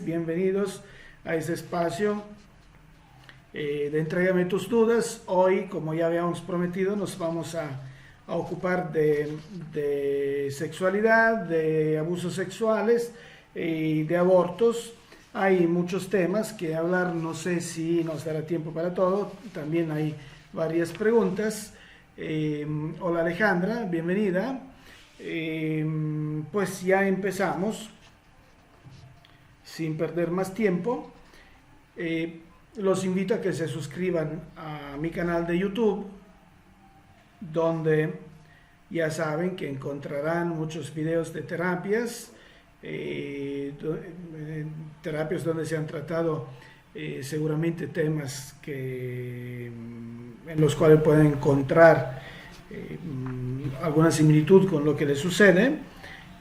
bienvenidos a este espacio de Entrégame tus dudas. Hoy, como ya habíamos prometido, nos vamos a ocupar de sexualidad, de abusos sexuales y de abortos. Hay muchos temas que hablar, no sé si nos dará tiempo para todo. También hay varias preguntas. Hola Alejandra, bienvenida. Pues ya empezamos, sin perder más tiempo. Los invito a que se suscriban a mi canal de YouTube, donde ya saben que encontrarán muchos videos de terapias, terapias donde se han tratado seguramente temas en los cuales pueden encontrar alguna similitud con lo que les sucede.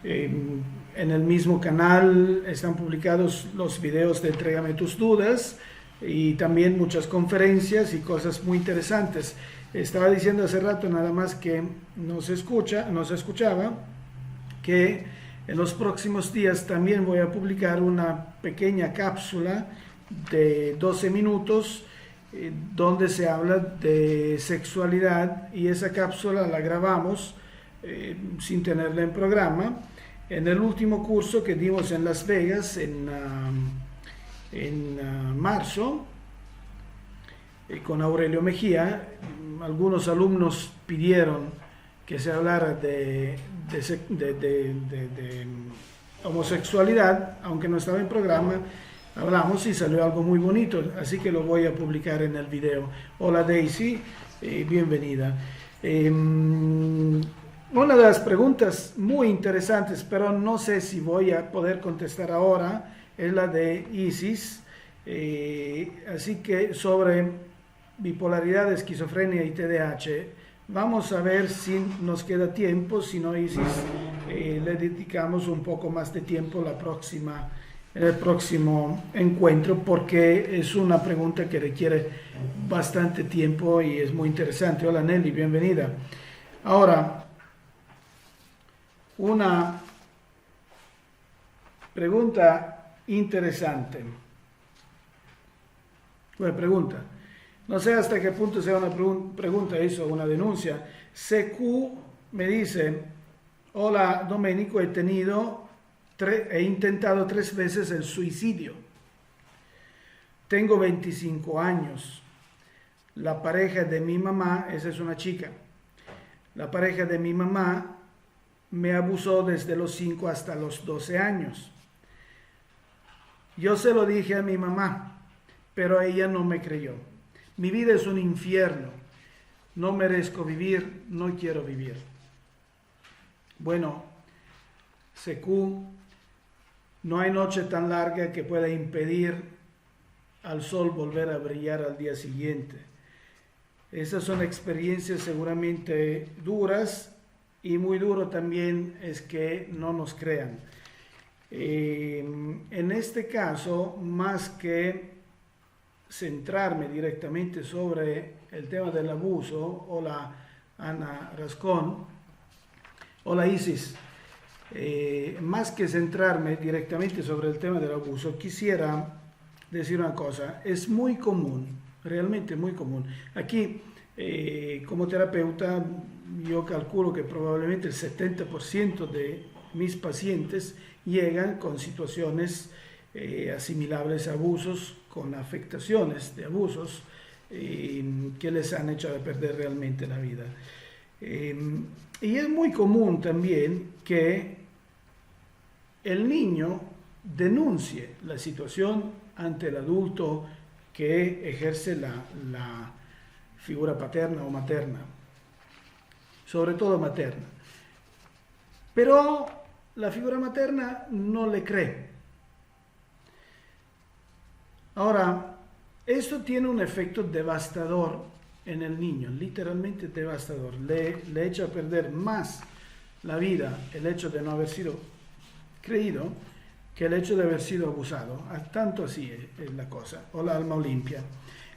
En el mismo canal están publicados los videos de Entrégame tus dudas y también muchas conferencias y cosas muy interesantes. Estaba diciendo hace rato nada más que no se escuchaba, que en los próximos días también voy a publicar una pequeña cápsula de 12 minutos donde se habla de sexualidad, y esa cápsula la grabamos sin tenerla en programa en el último curso que dimos en Las Vegas en marzo con Aurelio Mejía. Algunos alumnos pidieron que se hablara de homosexualidad, aunque no estaba en programa. Hablamos y salió algo muy bonito, así que lo voy a publicar en el video. Hola Daisy, bienvenida. Una de las preguntas muy interesantes, pero no sé si voy a poder contestar ahora, es la de Isis. Así que sobre bipolaridad, esquizofrenia y TDAH, vamos a ver si nos queda tiempo. Si no, Isis, le dedicamos un poco más de tiempo en el próximo encuentro, porque es una pregunta que requiere bastante tiempo y es muy interesante. Hola Nelly, bienvenida. Ahora, una pregunta interesante. Una pregunta. No sé hasta qué punto sea una pregunta eso o una denuncia. CQ me dice: hola Domenico, he intentado 3 veces el suicidio. Tengo 25 años. La pareja de mi mamá, esa es una chica, la pareja de mi mamá me abusó desde los 5 hasta los 12 años. Yo se lo dije a mi mamá, pero ella no me creyó. Mi vida es un infierno. No merezco vivir, no quiero vivir. Bueno, CQ, no hay noche tan larga que pueda impedir al sol volver a brillar al día siguiente. Esas son experiencias seguramente duras, y muy duro también es que no nos crean. En este caso, más que centrarme directamente sobre el tema del abuso, hola Ana Rascón, hola Isis, más que centrarme directamente sobre el tema del abuso, quisiera decir una cosa. Es muy común, realmente muy común. Aquí, como terapeuta, yo calculo que probablemente el 70% de mis pacientes llegan con situaciones asimilables a abusos, con afectaciones de abusos que les han hecho perder realmente la vida. Y es muy común también que el niño denuncie la situación ante el adulto que ejerce la figura paterna o materna, sobre todo materna. Pero la figura materna no le cree. Ahora, esto tiene un efecto devastador en el niño, literalmente devastador. Le echa a perder más la vida el hecho de no haber sido creído que el hecho de haber sido abusado. Tanto así es la cosa. Hola Alma Olimpia,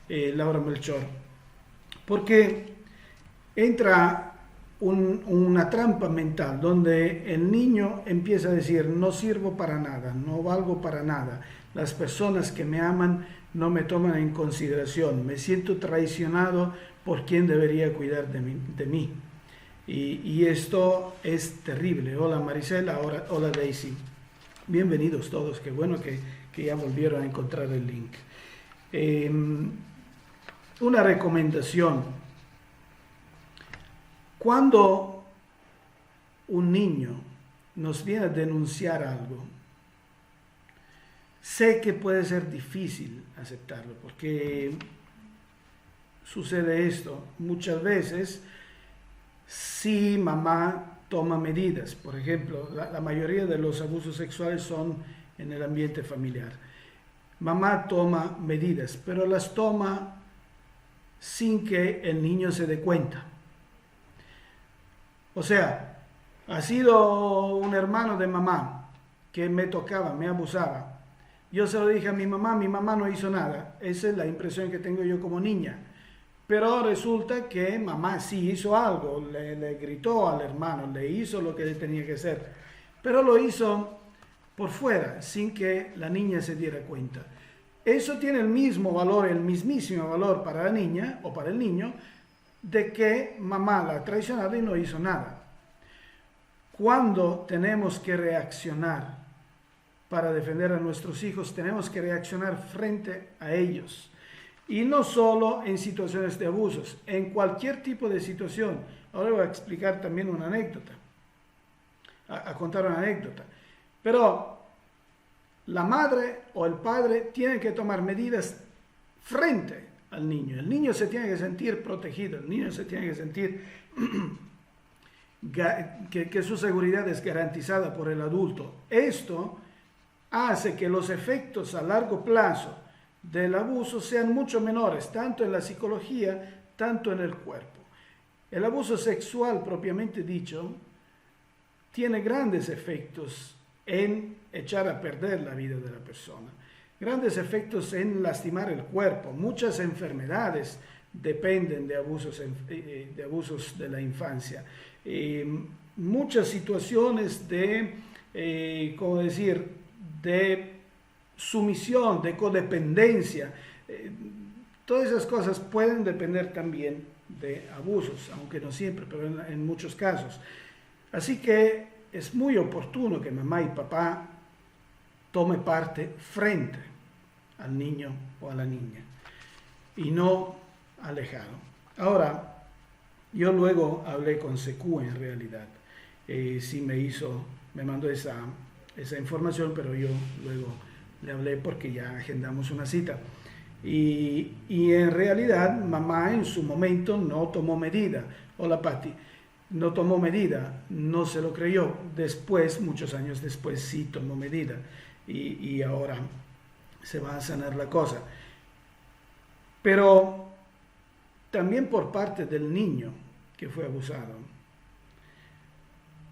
Laura Melchor. Porque entra una trampa mental donde el niño empieza a decir: no sirvo para nada, no valgo para nada, Las personas que me aman no me toman en consideración. Me siento traicionado por quien debería cuidar de mí. Y esto es terrible. Hola Marisela, hola Daisy. Bienvenidos todos, qué bueno que ya volvieron a encontrar el link. Una recomendación. Cuando un niño nos viene a denunciar algo, sé que puede ser difícil aceptarlo, porque sucede esto. Muchas veces, si mamá toma medidas, por ejemplo, la mayoría de los abusos sexuales son en el ambiente familiar. Mamá toma medidas, pero las toma sin que el niño se dé cuenta. O sea, ha sido un hermano de mamá que me tocaba, me abusaba. Yo se lo dije a mi mamá no hizo nada. Esa es la impresión que tengo yo como niña. Pero resulta que mamá sí hizo algo, le gritó al hermano, le hizo lo que le tenía que hacer. Pero lo hizo por fuera, sin que la niña se diera cuenta. Eso tiene el mismo valor, el mismísimo valor para la niña o para el niño, de que mamá la ha traicionado y no hizo nada. Cuando tenemos que reaccionar para defender a nuestros hijos, tenemos que reaccionar frente a ellos. Y no solo en situaciones de abusos, en cualquier tipo de situación. Ahora voy a explicar también una anécdota, a contar una anécdota. Pero la madre o el padre tienen que tomar medidas frente al niño. El niño se tiene que sentir protegido, el niño se tiene que sentir que su seguridad es garantizada por el adulto. Esto hace que los efectos a largo plazo del abuso sean mucho menores, tanto en la psicología, tanto en el cuerpo. El abuso sexual, propiamente dicho, tiene grandes efectos en echar a perder la vida de la persona, grandes efectos en lastimar el cuerpo. Muchas enfermedades dependen de abusos de la infancia. Muchas situaciones de sumisión, de codependencia, todas esas cosas pueden depender también de abusos, aunque no siempre, pero en muchos casos. Así que es muy oportuno que mamá y papá tome parte frente al niño o a la niña y no alejado. Ahora, yo luego hablé con Secu en realidad. Sí me mandó esa información, pero yo luego le hablé porque ya agendamos una cita. Y en realidad mamá en su momento no tomó medida. Hola Patti. No tomó medida, no se lo creyó. Después, muchos años después, sí tomó medida. Y ahora se va a sanar la cosa. Pero también por parte del niño que fue abusado,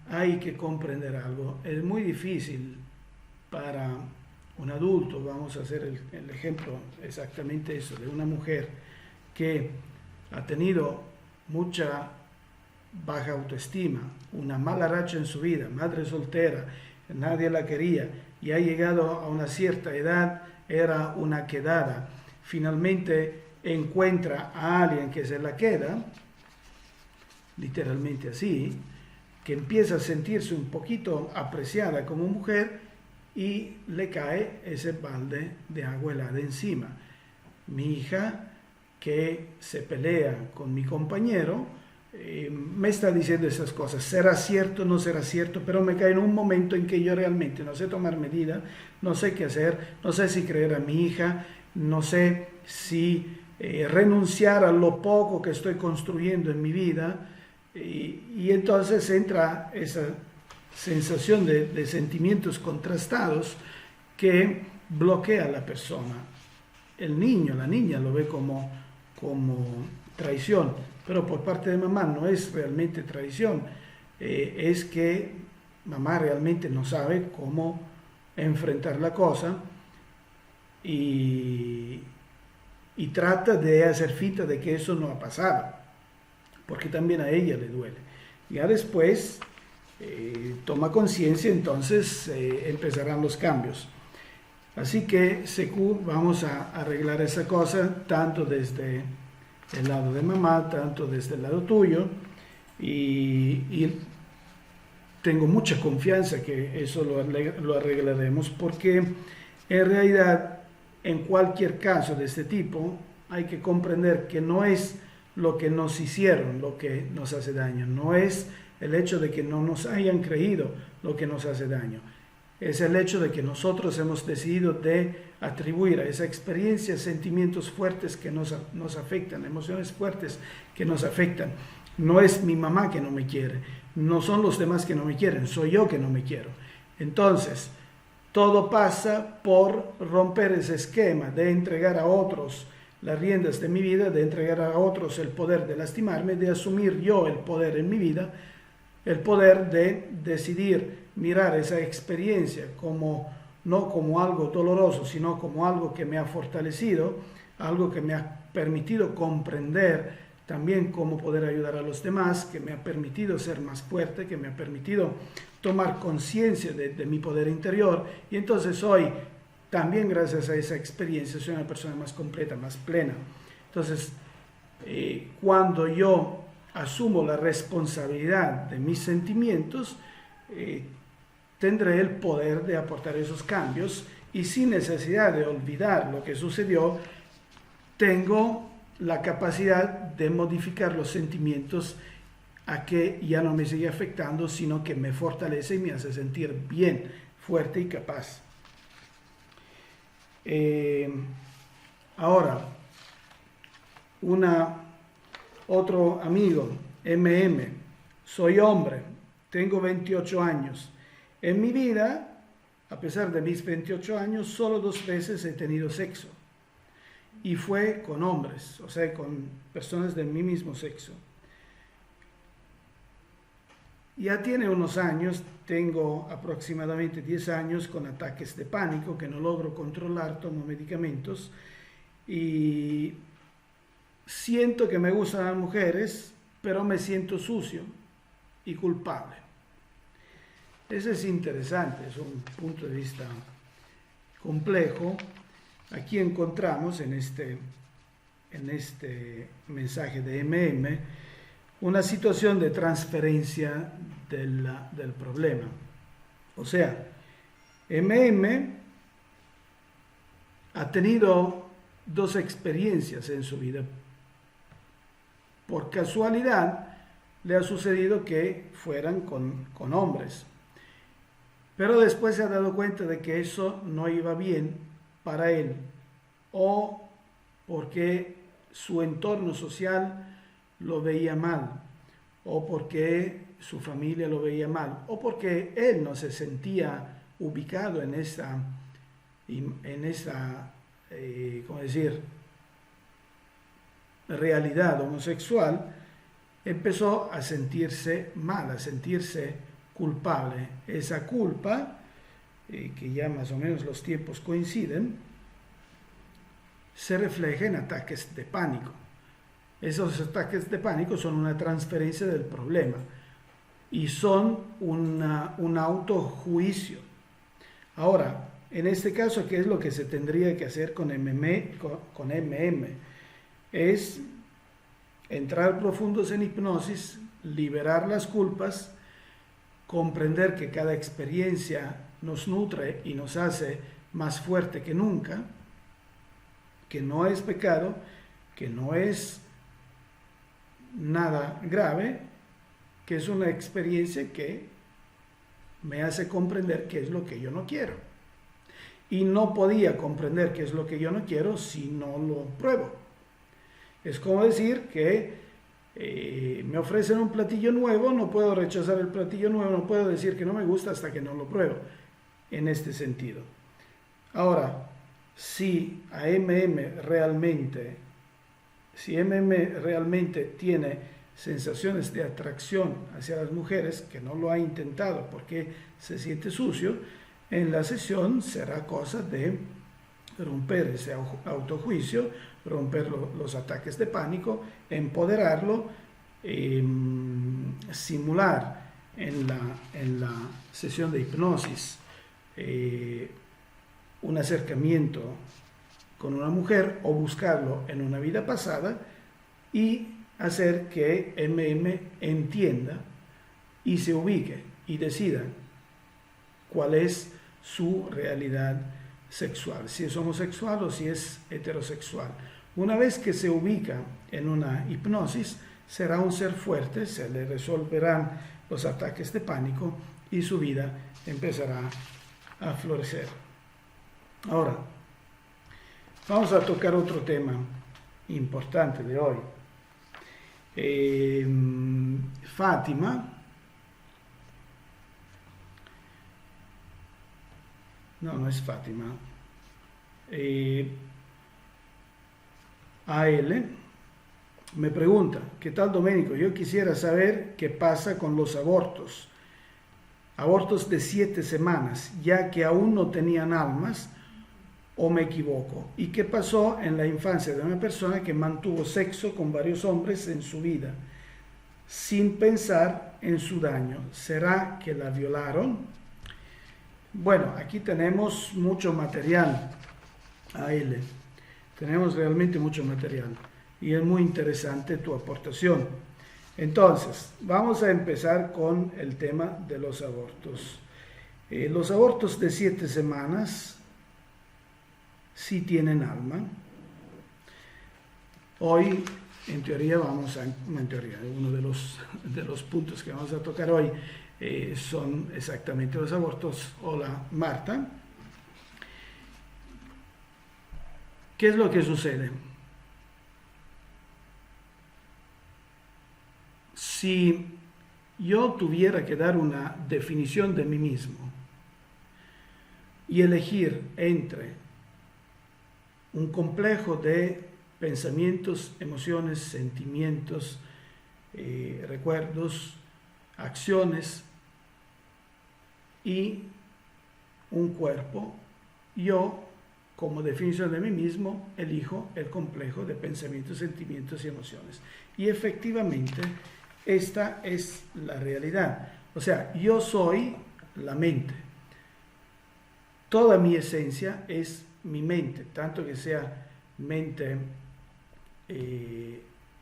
hay que comprender algo. Es muy difícil para un adulto, vamos a hacer el ejemplo exactamente eso, de una mujer que ha tenido mucha baja autoestima, una mala racha en su vida, madre soltera, nadie la quería y ha llegado a una cierta edad, era una quedada. Finalmente encuentra a alguien que se la queda, literalmente así, que empieza a sentirse un poquito apreciada como mujer y le cae ese balde de agua helada encima. Mi hija, que se pelea con mi compañero, me está diciendo esas cosas. ¿Será cierto? ¿No será cierto? Pero me cae en un momento en que yo realmente no sé tomar medida, no sé qué hacer, no sé si creer a mi hija, no sé si renunciar a lo poco que estoy construyendo en mi vida. Y entonces entra esa sensación de sentimientos contrastados que bloquea a la persona. El niño, la niña lo ve como traición, pero por parte de mamá no es realmente traición, es que mamá realmente no sabe cómo enfrentar la cosa y trata de hacer finta de que eso no ha pasado, porque también a ella le duele. Ya después toma conciencia, entonces empezarán los cambios. Así que, Secu, vamos a arreglar esa cosa, tanto desde el lado de mamá, tanto desde el lado tuyo, y tengo mucha confianza que eso lo arreglaremos, porque en realidad, en cualquier caso de este tipo, hay que comprender que no es lo que nos hicieron lo que nos hace daño, no es el hecho de que no nos hayan creído lo que nos hace daño, es el hecho de que nosotros hemos decidido de atribuir a esa experiencia sentimientos fuertes que nos afectan, emociones fuertes que nos afectan. No es mi mamá que no me quiere, no son los demás que no me quieren, soy yo que no me quiero. Entonces, todo pasa por romper ese esquema de entregar a otros las riendas de mi vida, de entregar a otros el poder de lastimarme, de asumir yo el poder en mi vida, el poder de decidir mirar esa experiencia como no como algo doloroso, sino como algo que me ha fortalecido, algo que me ha permitido comprender también cómo poder ayudar a los demás, que me ha permitido ser más fuerte, que me ha permitido tomar conciencia de mi poder interior, y entonces hoy, también gracias a esa experiencia, soy una persona más completa, más plena. Entonces, cuando yo asumo la responsabilidad de mis sentimientos, tendré el poder de aportar esos cambios, y sin necesidad de olvidar lo que sucedió, tengo la capacidad de modificar los sentimientos a que ya no me sigue afectando, sino que me fortalece y me hace sentir bien, fuerte y capaz. Ahora, otro amigo, soy hombre, tengo 28 años. En mi vida, a pesar de mis 28 años, solo 2 veces he tenido sexo. Y fue con hombres, o sea, con personas de mi mismo sexo. Ya tiene unos años, tengo aproximadamente 10 años con ataques de pánico que no logro controlar, tomo medicamentos y siento que me gustan las mujeres, pero me siento sucio y culpable. Ese es interesante, es un punto de vista complejo. Aquí encontramos en este mensaje de una situación de transferencia del problema. O sea, ha tenido 2 experiencias en su vida. Por casualidad le ha sucedido que fueran con hombres. Pero después se ha dado cuenta de que eso no iba bien para él, o porque su entorno social lo veía mal, o porque su familia lo veía mal, o porque él no se sentía ubicado en esa ¿cómo decir?, realidad homosexual, empezó a sentirse mal, a sentirse culpable. Esa culpa, que ya más o menos los tiempos coinciden, se refleja en ataques de pánico. Esos ataques de pánico son una transferencia del problema y son un autojuicio. Ahora, en este caso, ¿qué es lo que se tendría que hacer con Es entrar profundos en hipnosis, liberar las culpas, comprender que cada experiencia nos nutre y nos hace más fuerte que nunca, que no es pecado, que no es nada grave, que es una experiencia que me hace comprender qué es lo que yo no quiero. Y no podía comprender qué es lo que yo no quiero si no lo pruebo. Es como decir que me ofrecen un platillo nuevo, no puedo rechazar el platillo nuevo, no puedo decir que no me gusta hasta que no lo pruebo, en este sentido. Ahora, si realmente tiene sensaciones de atracción hacia las mujeres, que no lo ha intentado porque se siente sucio, en la sesión será cosa de romper ese autojuicio, romper los ataques de pánico, empoderarlo, simular en la sesión de hipnosis un acercamiento con una mujer o buscarlo en una vida pasada y hacer que MM entienda y se ubique y decida cuál es su realidad sexual, si es homosexual o si es heterosexual. Una vez que se ubica en una hipnosis, será un ser fuerte, se le resolverán los ataques de pánico y su vida empezará a florecer. Ahora, vamos a tocar otro tema importante de hoy. Fátima, no es Fátima, AL me pregunta, ¿qué tal, Domenico? Yo quisiera saber qué pasa con los abortos de 7 semanas, ya que aún no tenían almas, o me equivoco, y qué pasó en la infancia de una persona que mantuvo sexo con varios hombres en su vida, sin pensar en su daño. ¿Será que la violaron? Bueno, aquí tenemos mucho material, AL, tenemos realmente mucho material, y es muy interesante tu aportación. Entonces, vamos a empezar con el tema de los abortos. Los abortos de 7 semanas sí tienen alma. Hoy, en teoría, uno de los puntos que vamos a tocar hoy son exactamente los abortos. Hola, Marta. ¿Qué es lo que sucede? Si yo tuviera que dar una definición de mí mismo y elegir entre un complejo de pensamientos, emociones, sentimientos, recuerdos, acciones y un cuerpo, yo, como definición de mí mismo, elijo el complejo de pensamientos, sentimientos y emociones. Y efectivamente, esta es la realidad. O sea, yo soy la mente. Toda mi esencia es mi mente, tanto que sea mente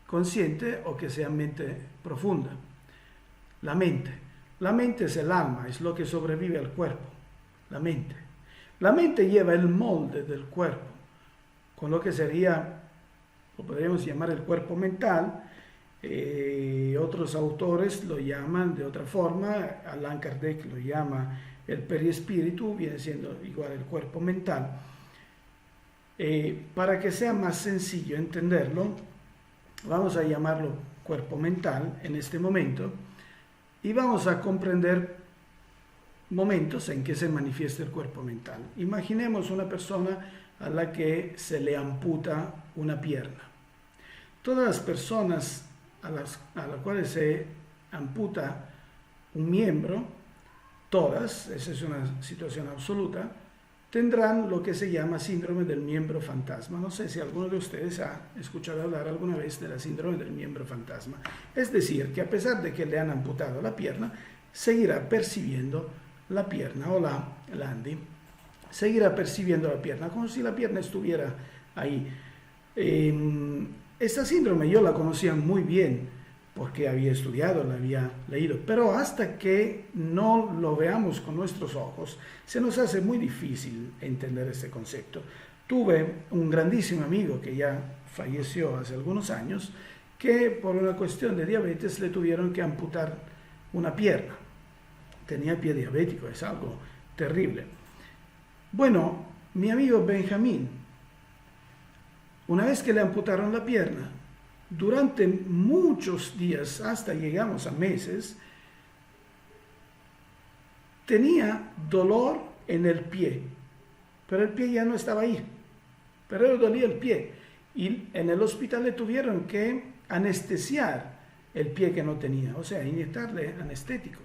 consciente o que sea mente profunda. La mente. La mente es el alma, es lo que sobrevive al cuerpo. La mente. La mente lleva el molde del cuerpo, con lo que sería, lo podríamos llamar el cuerpo mental. Otros autores lo llaman de otra forma, Allan Kardec lo llama el perispíritu, viene siendo igual el cuerpo mental. Para que sea más sencillo entenderlo, vamos a llamarlo cuerpo mental en este momento y vamos a comprender momentos en que se manifiesta el cuerpo mental. Imaginemos una persona a la que se le amputa una pierna. Todas las personas a las cuales se amputa un miembro, todas, esa es una situación absoluta, tendrán lo que se llama síndrome del miembro fantasma. No sé si alguno de ustedes ha escuchado hablar alguna vez de la síndrome del miembro fantasma. Es decir, que a pesar de que le han amputado la pierna, seguirá percibiendo la pierna, o la Andy, seguirá percibiendo la pierna, como si la pierna estuviera ahí. Esta síndrome yo la conocía muy bien, porque había estudiado, la había leído, pero hasta que no lo veamos con nuestros ojos, se nos hace muy difícil entender este concepto. Tuve un grandísimo amigo que ya falleció hace algunos años, que por una cuestión de diabetes le tuvieron que amputar una pierna. Tenía pie diabético, es algo terrible. Bueno, mi amigo Benjamín, una vez que le amputaron la pierna, durante muchos días, hasta llegamos a meses, tenía dolor en el pie, pero el pie ya no estaba ahí, pero le dolía el pie. Y en el hospital le tuvieron que anestesiar el pie que no tenía, o sea, inyectarle anestético.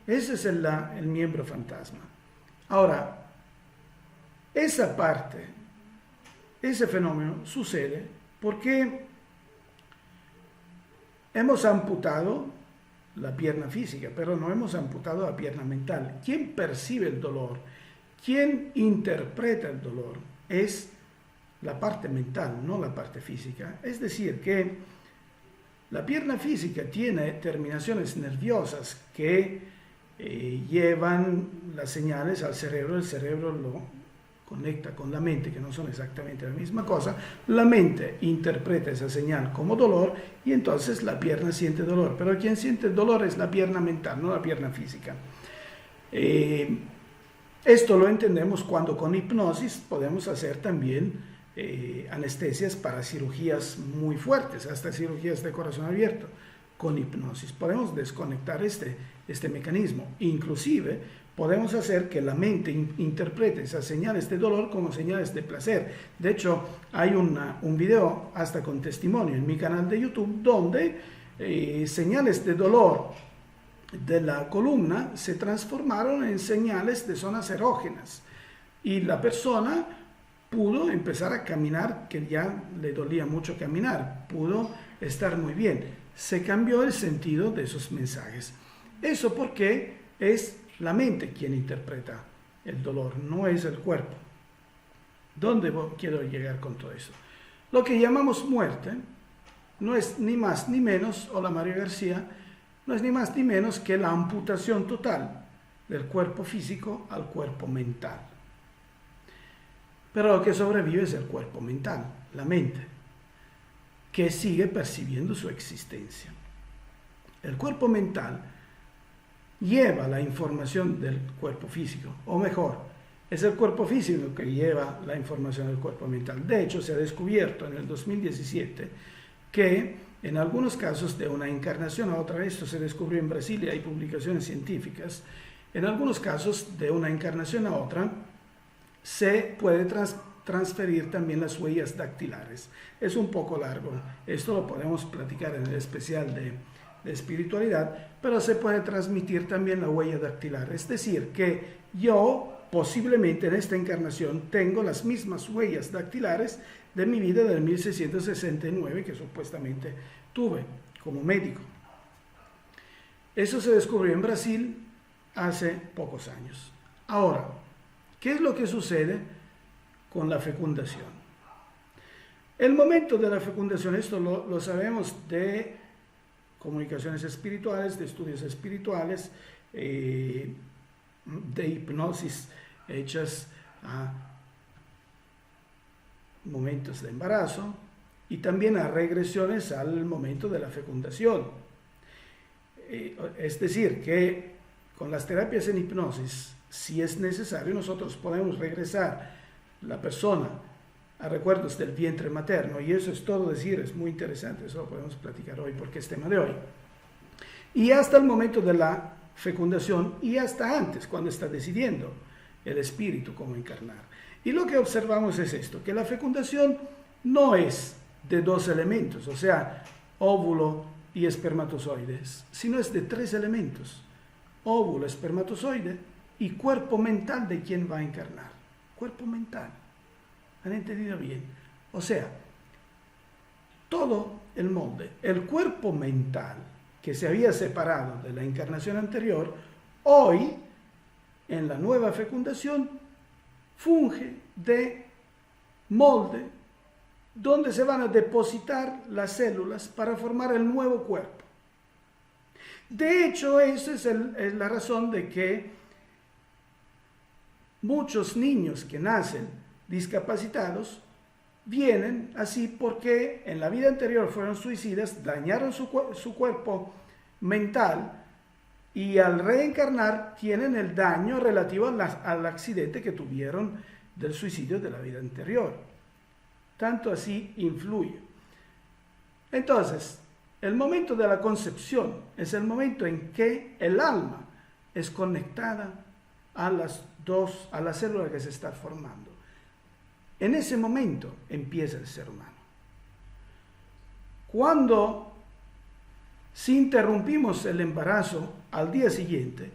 Ese es el miembro fantasma. Ahora, esa parte, ese fenómeno sucede porque hemos amputado la pierna física, pero no hemos amputado la pierna mental. ¿Quién percibe el dolor? quien interpreta el dolor es la parte mental, no la parte física. Es decir, que la pierna física tiene terminaciones nerviosas que llevan las señales al cerebro, el cerebro lo conecta con la mente, que no son exactamente la misma cosa, la mente interpreta esa señal como dolor y entonces la pierna siente dolor, pero quien siente el dolor es la pierna mental, no la pierna física. Esto lo entendemos cuando con hipnosis podemos hacer también anestesias para cirugías muy fuertes, hasta cirugías de corazón abierto. Con hipnosis podemos desconectar este mecanismo. Inclusive podemos hacer que la mente interprete esas señales de dolor como señales de placer. De hecho, hay un video hasta con testimonio en mi canal de YouTube donde señales de dolor de la columna se transformaron en señales de zonas erógenas y la persona pudo empezar a caminar, que ya le dolía mucho caminar, pudo estar muy bien. Se cambió el sentido de esos mensajes. Eso porque es la mente quien interpreta el dolor, no es el cuerpo. ¿Dónde quiero llegar con todo eso? Lo que llamamos muerte no es ni más ni menos, hola María García, no es ni más ni menos que la amputación total del cuerpo físico al cuerpo mental. Pero lo que sobrevive es el cuerpo mental, la mente, que sigue percibiendo su existencia. El cuerpo mental lleva la información del cuerpo físico, o mejor, es el cuerpo físico que lleva la información del cuerpo mental. De hecho, se ha descubierto en el 2017 que en algunos casos de una encarnación a otra, esto se descubrió en Brasil y hay publicaciones científicas, en algunos casos de una encarnación a otra, se puede transferir también las huellas dactilares. Es un poco largo, esto lo podemos platicar en el especial de espiritualidad, pero se puede transmitir también la huella dactilar. Es decir, que yo posiblemente en esta encarnación tengo las mismas huellas dactilares de mi vida del 1669 que supuestamente tuve como médico. Eso se descubrió en Brasil hace pocos años. Ahora, ¿qué es lo que sucede con la fecundación? El momento de la fecundación, esto lo sabemos de comunicaciones espirituales, de estudios espirituales, de hipnosis hechas a momentos de embarazo y también a regresiones al momento de la fecundación. Es decir, que con las terapias en hipnosis, si es necesario, nosotros podemos regresar la persona a recuerdos del vientre materno, y eso es todo decir, es muy interesante, eso lo podemos platicar hoy porque es tema de hoy. Y hasta el momento de la fecundación y hasta antes, cuando está decidiendo el espíritu cómo encarnar. Y lo que observamos es esto, que la fecundación no es de dos elementos, o sea, óvulo y espermatozoides, sino es de tres elementos: óvulo, espermatozoide y cuerpo mental de quien va a encarnar. Cuerpo mental. ¿Han entendido bien? O sea, todo el molde, el cuerpo mental que se había separado de la encarnación anterior, hoy, en la nueva fecundación, funge de molde donde se van a depositar las células para formar el nuevo cuerpo. De hecho, esa es la razón de que muchos niños que nacen discapacitados vienen así porque en la vida anterior fueron suicidas, dañaron su cuerpo mental y al reencarnar tienen el daño relativo al accidente que tuvieron del suicidio de la vida anterior. Tanto así influye. Entonces, el momento de la concepción es el momento en que el alma es conectada a la célula que se está formando. En ese momento empieza el ser humano. Cuando si interrumpimos el embarazo al día siguiente,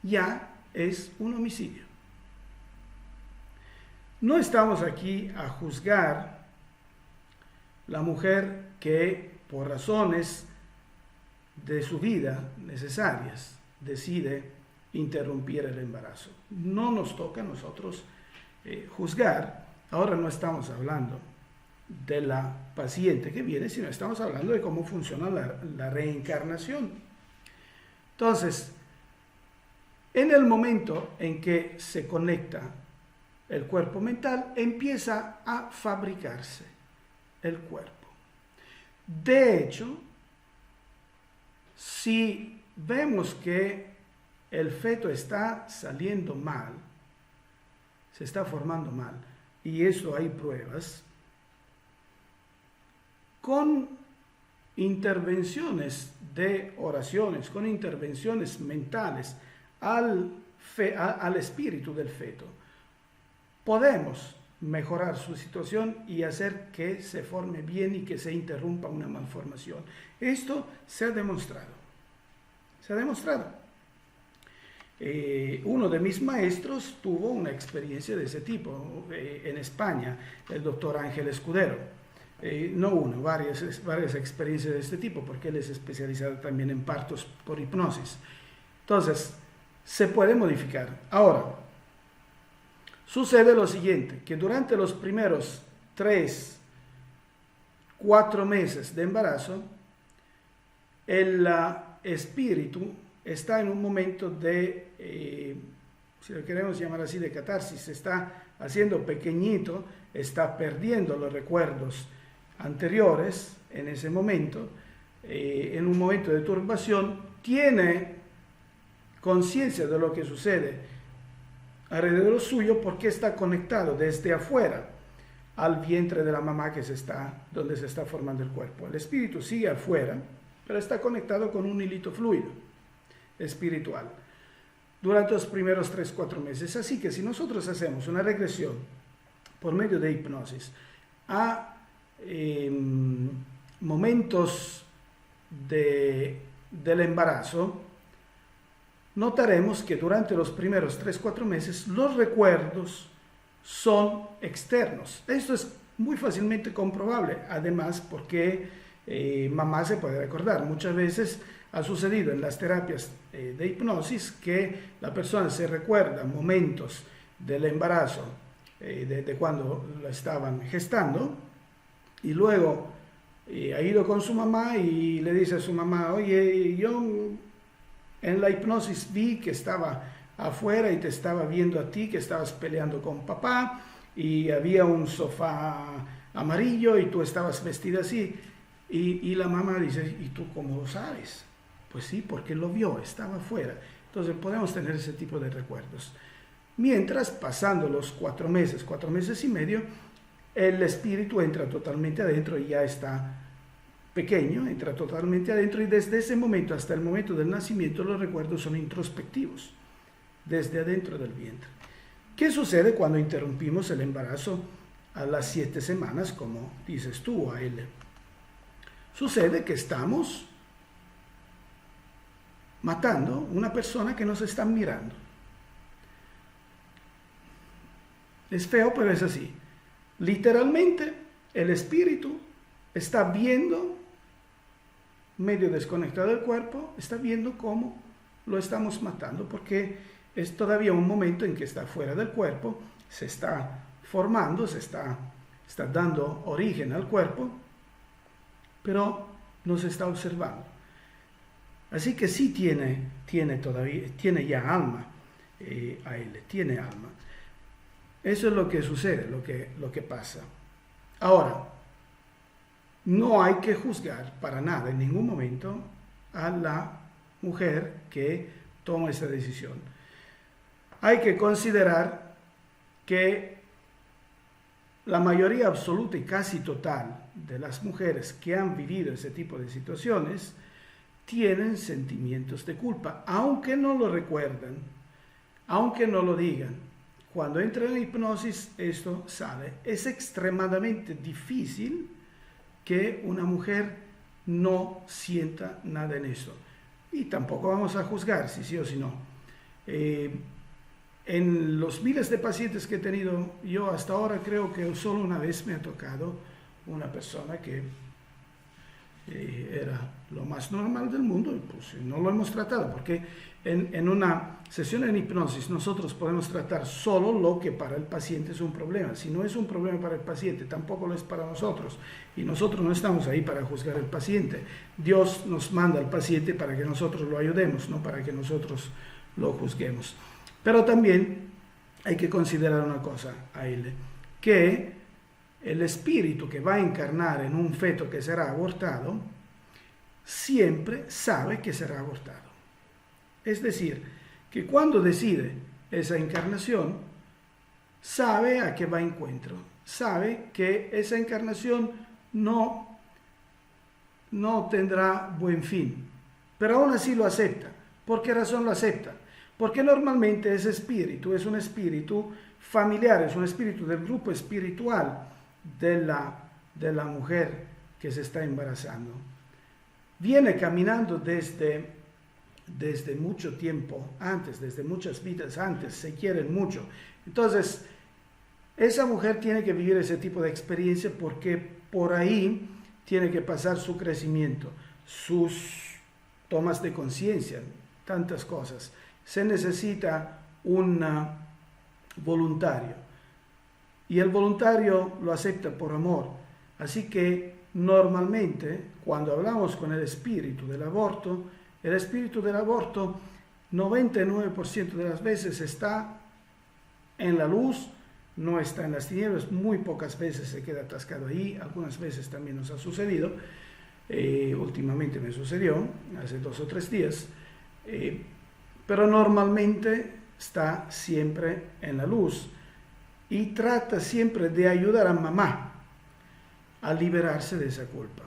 ya es un homicidio. No estamos aquí a juzgar la mujer que por razones de su vida necesarias decide interrumpir el embarazo. No nos toca a nosotros juzgar. Ahora no estamos hablando de la paciente que viene, sino estamos hablando de cómo funciona la reencarnación. Entonces, en el momento en que se conecta el cuerpo mental, empieza a fabricarse el cuerpo. De hecho, si vemos que el feto está saliendo mal, se está formando mal, y eso hay pruebas, con intervenciones de oraciones, con intervenciones mentales al espíritu del feto, podemos mejorar su situación y hacer que se forme bien y que se interrumpa una malformación. Esto se ha demostrado. Se ha demostrado. Uno de mis maestros tuvo una experiencia de ese tipo en España, el doctor Ángel Escudero. No una, varias experiencias de este tipo, porque él es especializado también en partos por hipnosis. Entonces, se puede modificar. Ahora, sucede lo siguiente, que durante los primeros 3, 4 meses de embarazo, el espíritu está en un momento de, si lo queremos llamar así, de catarsis, se está haciendo pequeñito, está perdiendo los recuerdos anteriores en ese momento, en un momento de turbación, tiene conciencia de lo que sucede alrededor suyo porque está conectado desde afuera al vientre de la mamá donde se está formando el cuerpo. El espíritu sigue afuera, pero está conectado con un hilito fluido espiritual durante los primeros 3, 4 meses. Así que si nosotros hacemos una regresión por medio de hipnosis a momentos del embarazo, notaremos que durante los primeros 3, 4 meses los recuerdos son externos. Esto es muy fácilmente comprobable, además porque mamá se puede recordar. Muchas veces ha sucedido en las terapias de hipnosis que la persona se recuerda momentos del embarazo, de cuando la estaban gestando, y luego ha ido con su mamá y le dice a su mamá: oye, yo en la hipnosis vi que estaba afuera y te estaba viendo a ti, que estabas peleando con papá, y había un sofá amarillo y tú estabas vestida así. Y la mamá dice: ¿y tú cómo lo sabes? Pues sí, porque lo vio, estaba afuera. Entonces podemos tener ese tipo de recuerdos. Mientras, pasando los 4 meses, 4 meses y medio, el espíritu entra totalmente adentro y ya está pequeño, entra totalmente adentro, y desde ese momento hasta el momento del nacimiento los recuerdos son introspectivos, desde adentro del vientre. ¿Qué sucede cuando interrumpimos el embarazo a las 7 semanas, como dices tú, a él? Sucede que estamos matando una persona que nos está mirando. Es feo, pero es así. Literalmente, el espíritu está viendo, medio desconectado del cuerpo, está viendo cómo lo estamos matando, porque es todavía un momento en que está fuera del cuerpo, se está formando, se está dando origen al cuerpo, pero nos está observando. Así que sí tiene ya alma, a él tiene alma. Eso es lo que sucede, lo que pasa. Ahora, no hay que juzgar para nada, en ningún momento, a la mujer que toma esa decisión. Hay que considerar que la mayoría absoluta y casi total de las mujeres que han vivido ese tipo de situaciones tienen sentimientos de culpa, aunque no lo recuerdan, aunque no lo digan. Cuando entran en hipnosis, esto sale. Es extremadamente difícil que una mujer no sienta nada en eso. Y tampoco vamos a juzgar si sí o si no. En los miles de pacientes que he tenido yo hasta ahora, creo que solo una vez me ha tocado una persona que era lo más normal del mundo, y pues no lo hemos tratado, porque en una sesión en hipnosis nosotros podemos tratar solo lo que para el paciente es un problema. Si no es un problema para el paciente, tampoco lo es para nosotros. Y nosotros no estamos ahí para juzgar al paciente. Dios nos manda al paciente para que nosotros lo ayudemos, no para que nosotros lo juzguemos. Pero también hay que considerar una cosa, Aile, que el espíritu que va a encarnar en un feto que será abortado, siempre sabe que será abortado. Es decir, que cuando decide esa encarnación, sabe a qué va a encuentro, sabe que esa encarnación no tendrá buen fin, pero aún así lo acepta. ¿Por qué razón lo acepta? Porque normalmente ese espíritu es un espíritu familiar, es un espíritu del grupo espiritual de la mujer que se está embarazando. Viene caminando desde mucho tiempo antes, desde muchas vidas antes, se quieren mucho. Entonces, esa mujer tiene que vivir ese tipo de experiencia porque por ahí tiene que pasar su crecimiento, sus tomas de conciencia, tantas cosas. Se necesita un voluntario y el voluntario lo acepta por amor. Así que normalmente cuando hablamos con el espíritu del aborto 99% de las veces está en la luz, no está en las tinieblas, muy pocas veces se queda atascado ahí, algunas veces también nos ha sucedido, últimamente me sucedió, hace 2 o 3 días, pero normalmente está siempre en la luz y trata siempre de ayudar a mamá a liberarse de esa culpa.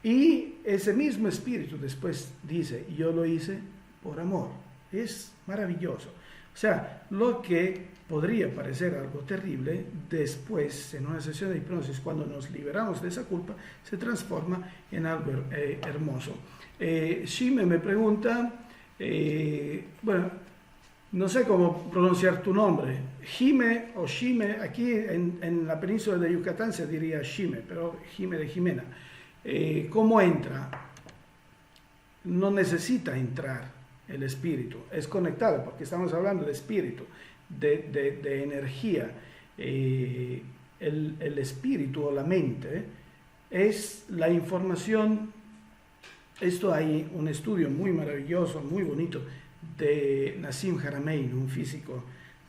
Y ese mismo espíritu después dice, yo lo hice por amor. Es maravilloso. O sea, lo que podría parecer algo terrible, después en una sesión de hipnosis, cuando nos liberamos de esa culpa, se transforma en algo hermoso. Shime me pregunta, bueno, no sé cómo pronunciar tu nombre, Jime o Shime, aquí en la península de Yucatán se diría Shime, pero Jime de Jimena. ¿Cómo entra? No necesita entrar el espíritu, es conectado, porque estamos hablando de espíritu, de energía. El espíritu o la mente es la información. Esto hay un estudio muy maravilloso, muy bonito, de Nassim Haramein, un físico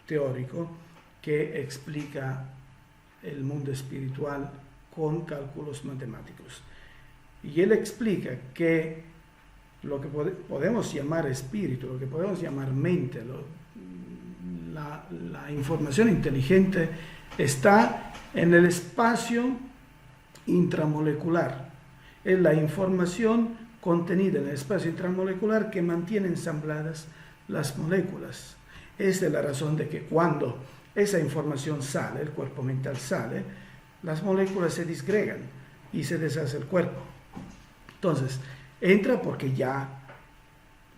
teórico, que explica el mundo espiritual con cálculos matemáticos. Y él explica que lo que podemos llamar espíritu, lo que podemos llamar mente, la información inteligente está en el espacio intramolecular. Es la información contenida en el espacio intramolecular que mantiene ensambladas las moléculas. Esta es la razón de que cuando esa información sale, el cuerpo mental sale, las moléculas se disgregan y se deshace el cuerpo. Entonces, entra porque ya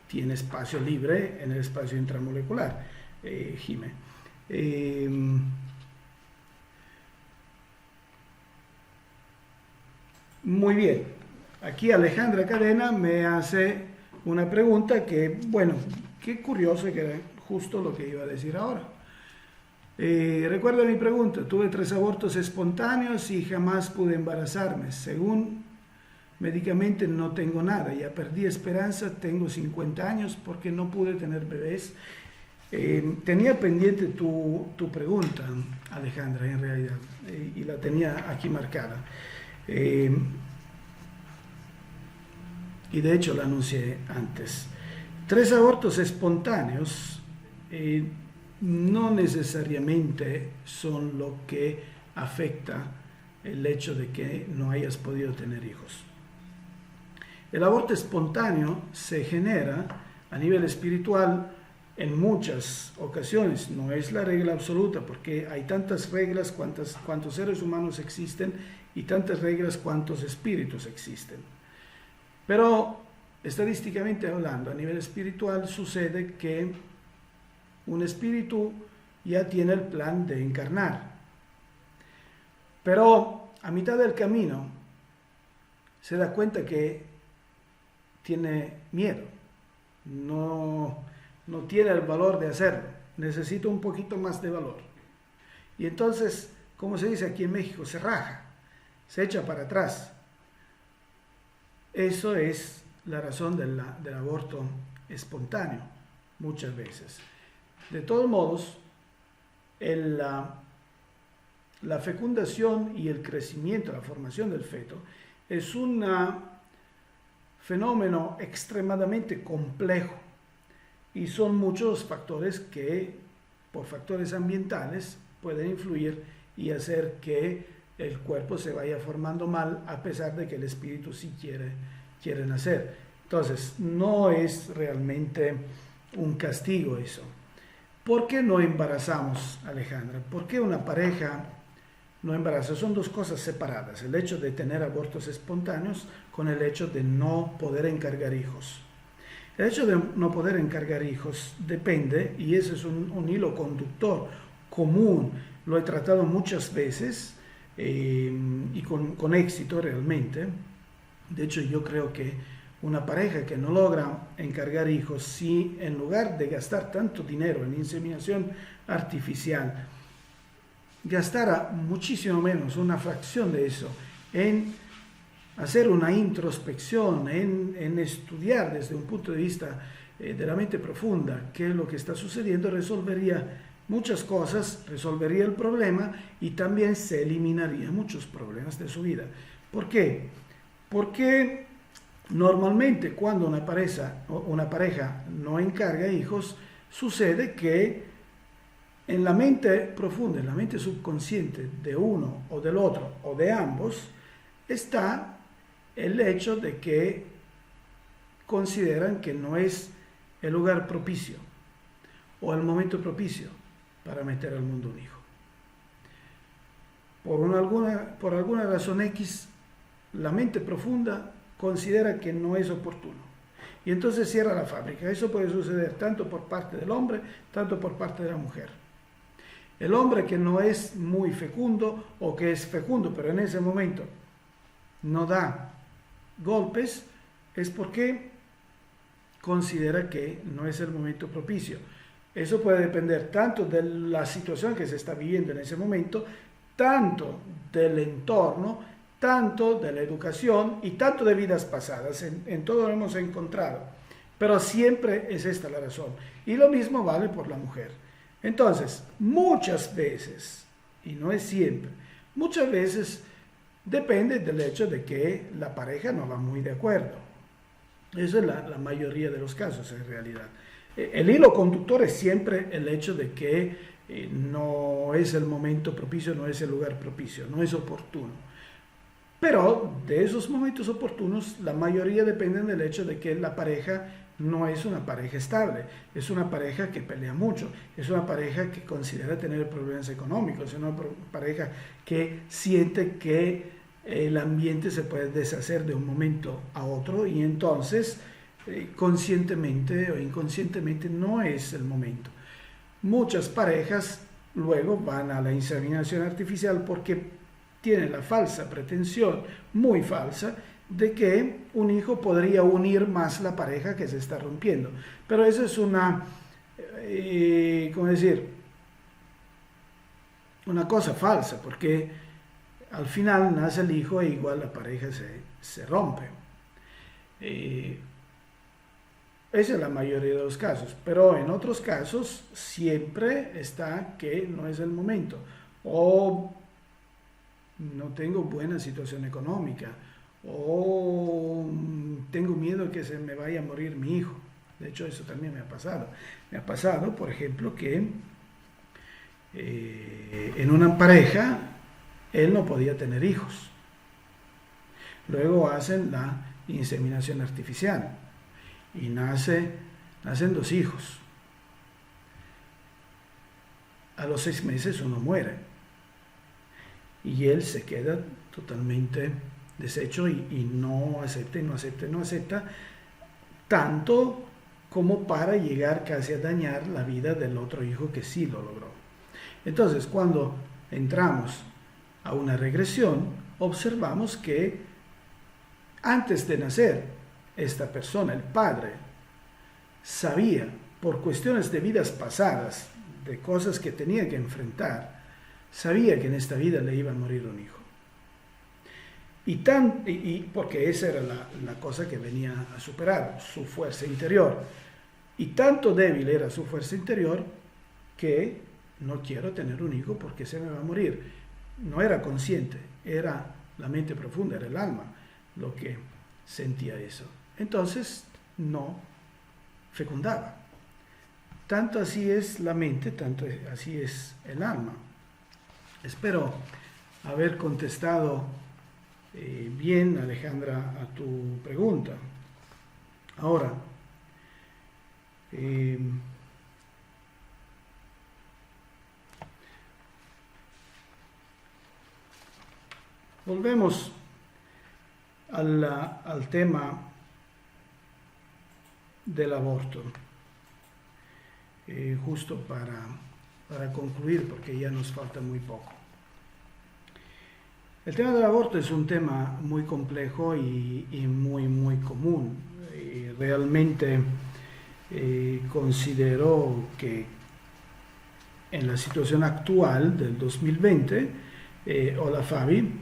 tiene espacio libre en el espacio intramolecular, Jime. Muy bien. Aquí Alejandra Cadena me hace una pregunta que, bueno, qué curioso, que era justo lo que iba a decir ahora. Recuerda mi pregunta, tuve 3 abortos espontáneos y jamás pude embarazarme. Según médicamente no tengo nada, ya perdí esperanza, tengo 50 años porque no pude tener bebés. Tenía pendiente tu pregunta, Alejandra, en realidad, y la tenía aquí marcada. Y de hecho la anuncié antes. 3 abortos espontáneos no necesariamente son lo que afecta el hecho de que no hayas podido tener hijos. El aborto espontáneo se genera a nivel espiritual en muchas ocasiones. No es la regla absoluta, porque hay tantas reglas cuantos seres humanos existen y tantas reglas cuantos espíritus existen. Pero estadísticamente hablando, a nivel espiritual sucede que un espíritu ya tiene el plan de encarnar. Pero a mitad del camino se da cuenta que tiene miedo. No no tiene el valor de hacerlo, necesita un poquito más de valor. Y entonces, como se dice aquí en México, se raja, se echa para atrás. Eso es la razón del aborto espontáneo, muchas veces. De todos modos, la fecundación y el crecimiento, la formación del feto, es un fenómeno extremadamente complejo y son muchos factores que, por factores ambientales, pueden influir y hacer que el cuerpo se vaya formando mal, a pesar de que el espíritu sí quiere nacer. Entonces, no es realmente un castigo eso. ¿Por qué no embarazamos, Alejandra? ¿Por qué una pareja no embaraza? Son dos cosas separadas, el hecho de tener abortos espontáneos con el hecho de no poder encargar hijos. El hecho de no poder encargar hijos depende, y ese es un hilo conductor común, lo he tratado muchas veces y con éxito realmente. De hecho, yo creo que una pareja que no logra encargar hijos, si en lugar de gastar tanto dinero en inseminación artificial, gastara muchísimo menos, una fracción de eso, en hacer una introspección, en estudiar desde un punto de vista de la mente profunda qué es lo que está sucediendo, resolvería muchas cosas, resolvería el problema y también se eliminaría muchos problemas de su vida. ¿Por qué? Porque normalmente cuando una pareja no encarga hijos, sucede que en la mente profunda, en la mente subconsciente de uno o del otro o de ambos, está el hecho de que consideran que no es el lugar propicio o el momento propicio para meter al mundo un hijo. Por alguna razón X, la mente profunda considera que no es oportuno. Y entonces cierra la fábrica. Eso puede suceder tanto por parte del hombre, tanto por parte de la mujer. El hombre que no es muy fecundo o que es fecundo, pero en ese momento no da golpes, es porque considera que no es el momento propicio. Eso puede depender tanto de la situación que se está viviendo en ese momento, tanto del entorno, tanto de la educación y tanto de vidas pasadas. En todo lo hemos encontrado. Pero siempre es esta la razón. Y lo mismo vale por la mujer. Entonces, muchas veces, y no es siempre, muchas veces depende del hecho de que la pareja no va muy de acuerdo. Eso es la mayoría de los casos en realidad. El hilo conductor es siempre el hecho de que no es el momento propicio, no es el lugar propicio, no es oportuno. Pero de esos momentos oportunos, la mayoría dependen del hecho de que la pareja no es una pareja estable, es una pareja que pelea mucho, es una pareja que considera tener problemas económicos, es una pareja que siente que el ambiente se puede deshacer de un momento a otro y entonces conscientemente o inconscientemente no es el momento. Muchas parejas luego van a la inseminación artificial porque tienen la falsa pretensión, muy falsa, de que un hijo podría unir más la pareja que se está rompiendo. Pero eso es una, ¿cómo decir? Una cosa falsa, porque al final nace el hijo e igual la pareja se rompe. Esa es la mayoría de los casos, pero en otros casos siempre está que no es el momento, o no tengo buena situación económica, o tengo miedo que se me vaya a morir mi hijo. De hecho, eso también me ha pasado. Me ha pasado, por ejemplo, que en una pareja él no podía tener hijos. Luego hacen la inseminación artificial y nacen 2 hijos. A los 6 meses uno muere y él se queda totalmente deshecho y no acepta, tanto como para llegar casi a dañar la vida del otro hijo que sí lo logró. Entonces, cuando entramos a una regresión, observamos que antes de nacer, esta persona, el padre, sabía por cuestiones de vidas pasadas, de cosas que tenía que enfrentar, sabía que en esta vida le iba a morir un hijo. Y porque esa era la cosa que venía a superar, su fuerza interior. Y tanto débil era su fuerza interior que no quiero tener un hijo porque se me va a morir. No era consciente, era la mente profunda, era el alma lo que sentía eso. Entonces no fecundaba. Tanto así es la mente, tanto así es el alma. Espero haber contestado bien, Alejandra, a tu pregunta. Ahora, volvemos al tema del aborto, justo para concluir, porque ya nos falta muy poco. El tema del aborto es un tema muy complejo y muy común. Realmente considero que en la situación actual del 2020, hola Fabi,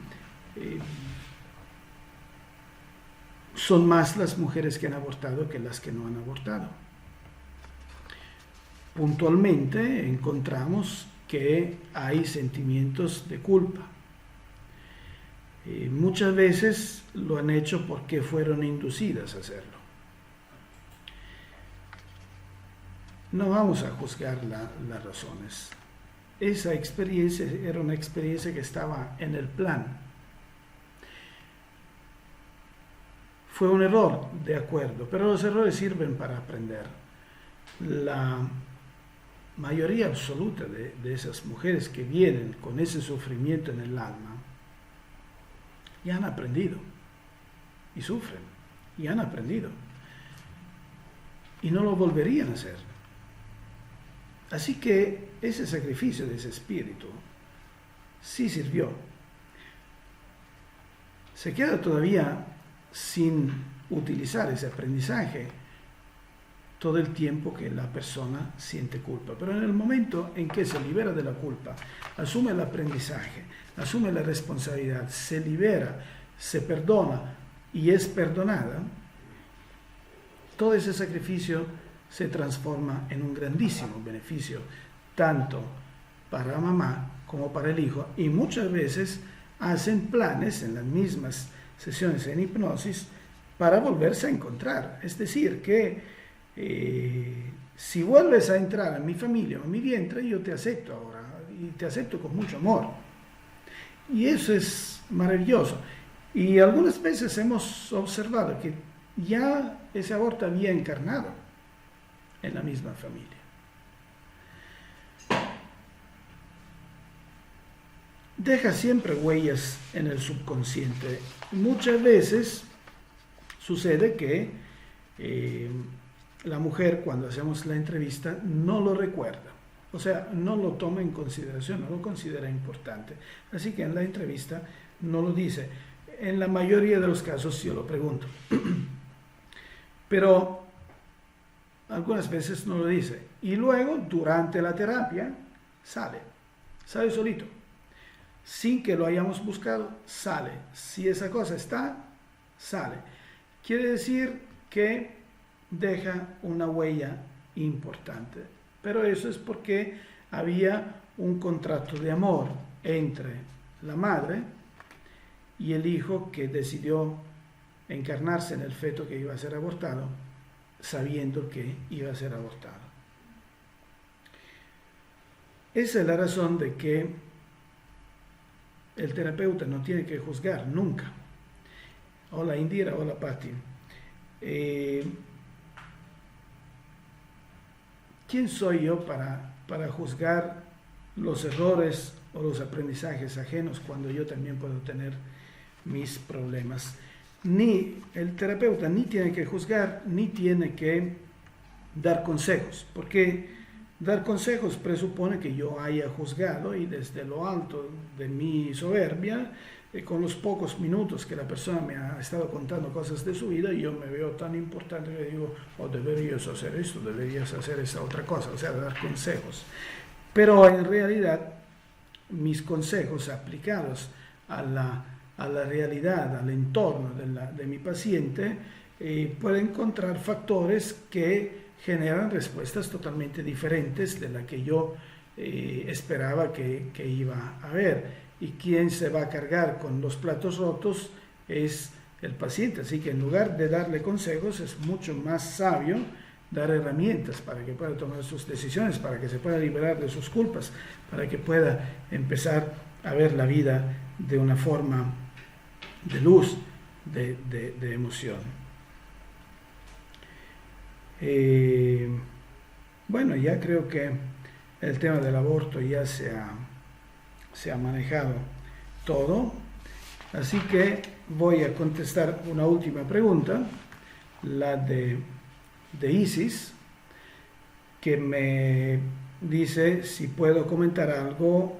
son más las mujeres que han abortado que las que no han abortado. Puntualmente encontramos que hay sentimientos de culpa. Muchas veces lo han hecho porque fueron inducidas a hacerlo. No vamos a juzgar las razones. Esa experiencia era una experiencia que estaba en el plan. Fue un error, de acuerdo, pero los errores sirven para aprender. La mayoría absoluta de esas mujeres que vienen con ese sufrimiento en el alma, ya han aprendido y sufren, y han aprendido y no lo volverían a hacer. Así que ese sacrificio de ese espíritu sí sirvió. Se queda todavía sin utilizar ese aprendizaje todo el tiempo que la persona siente culpa. Pero en el momento en que se libera de la culpa, asume el aprendizaje, asume la responsabilidad, se libera, se perdona y es perdonada, todo ese sacrificio se transforma en un grandísimo beneficio, tanto para la mamá como para el hijo. Y muchas veces hacen planes en las mismas sesiones en hipnosis para volverse a encontrar. Es decir, que si vuelves a entrar a mi familia o a mi vientre, yo te acepto ahora y te acepto con mucho amor. Y eso es maravilloso. Y algunas veces hemos observado que ya ese aborto había encarnado en la misma familia. Deja siempre huellas en el subconsciente. Muchas veces sucede que la mujer, cuando hacemos la entrevista, no lo recuerda. O sea, no lo toma en consideración, no lo considera importante. Así que en la entrevista no lo dice. En la mayoría de los casos yo lo pregunto. Pero algunas veces no lo dice. Y luego, durante la terapia, sale solito. Sin que lo hayamos buscado, sale. Si esa cosa está, sale. Quiere decir que deja una huella importante. Pero eso es porque había un contrato de amor entre la madre y el hijo, que decidió encarnarse en el feto que iba a ser abortado, sabiendo que iba a ser abortado. Esa es la razón de que el terapeuta no tiene que juzgar nunca. Hola Indira, hola Patti. ¿Quién soy yo para juzgar los errores o los aprendizajes ajenos cuando yo también puedo tener mis problemas? Ni el terapeuta ni tiene que juzgar, ni tiene que dar consejos, porque dar consejos presupone que yo haya juzgado y desde lo alto de mi soberbia con los pocos minutos que la persona me ha estado contando cosas de su vida, yo me veo tan importante que digo, oh, deberías hacer esto, deberías hacer esa otra cosa, o sea, dar consejos. Pero en realidad, mis consejos aplicados a la realidad, al entorno de mi paciente, pueden encontrar factores que generan respuestas totalmente diferentes de la que yo esperaba que iba a haber. Y quien se va a cargar con los platos rotos es el paciente. Así que en lugar de darle consejos, es mucho más sabio dar herramientas para que pueda tomar sus decisiones, para que se pueda liberar de sus culpas, para que pueda empezar a ver la vida de una forma de luz, de emoción. Bueno, ya creo que el tema del aborto ya se ha manejado todo, así que voy a contestar una última pregunta, la de Isis, que me dice si puedo comentar algo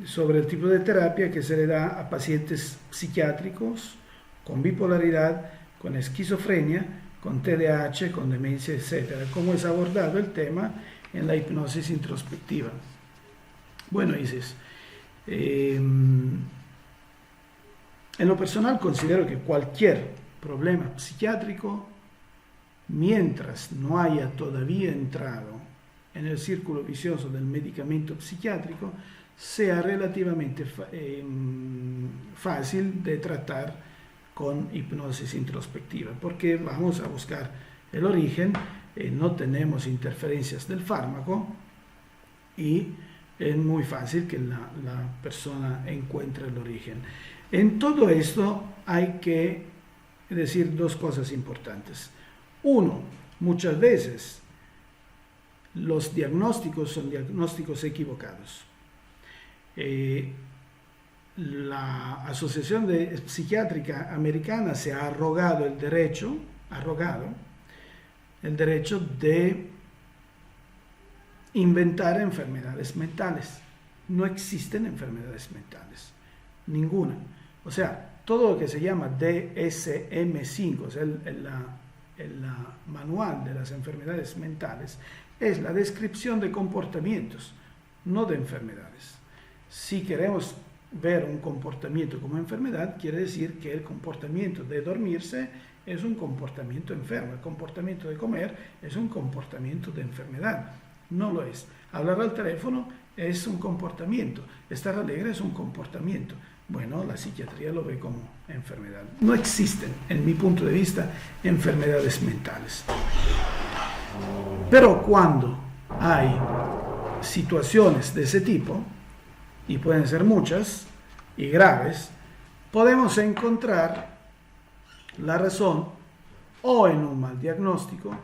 sobre el tipo de terapia que se le da a pacientes psiquiátricos con bipolaridad, con esquizofrenia, con TDAH, con demencia, etc. ¿Cómo es abordado el tema en la hipnosis introspectiva? Bueno, Isis, en lo personal considero que cualquier problema psiquiátrico, mientras no haya todavía entrado en el círculo vicioso del medicamento psiquiátrico, sea relativamente fácil de tratar con hipnosis introspectiva, porque vamos a buscar el origen, no tenemos interferencias del fármaco y es muy fácil que la persona encuentre el origen. En todo esto hay que decir dos cosas importantes. Uno, muchas veces los diagnósticos son diagnósticos equivocados. La Asociación Psiquiátrica Americana se ha arrogado el derecho de inventar enfermedades mentales. No existen enfermedades mentales, ninguna. O sea, todo lo que se llama DSM-5, o sea, el manual de las enfermedades mentales, es la descripción de comportamientos, no de enfermedades. Si queremos ver un comportamiento como enfermedad, quiere decir que el comportamiento de dormirse es un comportamiento enfermo, el comportamiento de comer es un comportamiento de enfermedad. No lo es. Hablar al teléfono es un comportamiento, estar alegre es un comportamiento. Bueno, la psiquiatría lo ve como enfermedad. No existen, en mi punto de vista, enfermedades mentales. Pero cuando hay situaciones de ese tipo, y pueden ser muchas y graves, podemos encontrar la razón o en un mal diagnóstico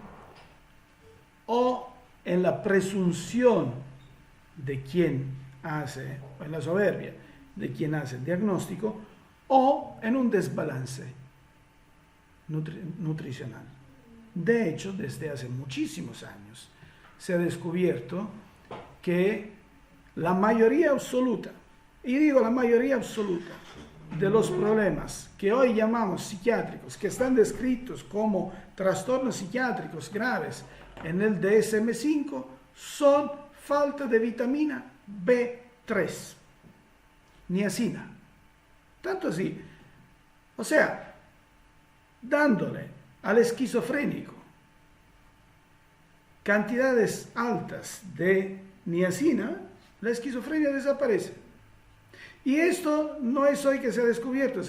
o en la presunción de quien hace, o en la soberbia de quien hace el diagnóstico, o en un desbalance nutricional. De hecho, desde hace muchísimos años se ha descubierto que la mayoría absoluta, y digo la mayoría absoluta, de los problemas que hoy llamamos psiquiátricos, que están descritos como trastornos psiquiátricos graves en el DSM-5, son falta de vitamina B3, niacina. Tanto así, o sea, dándole al esquizofrénico cantidades altas de niacina, la esquizofrenia desaparece. Y esto no es hoy que se ha descubierto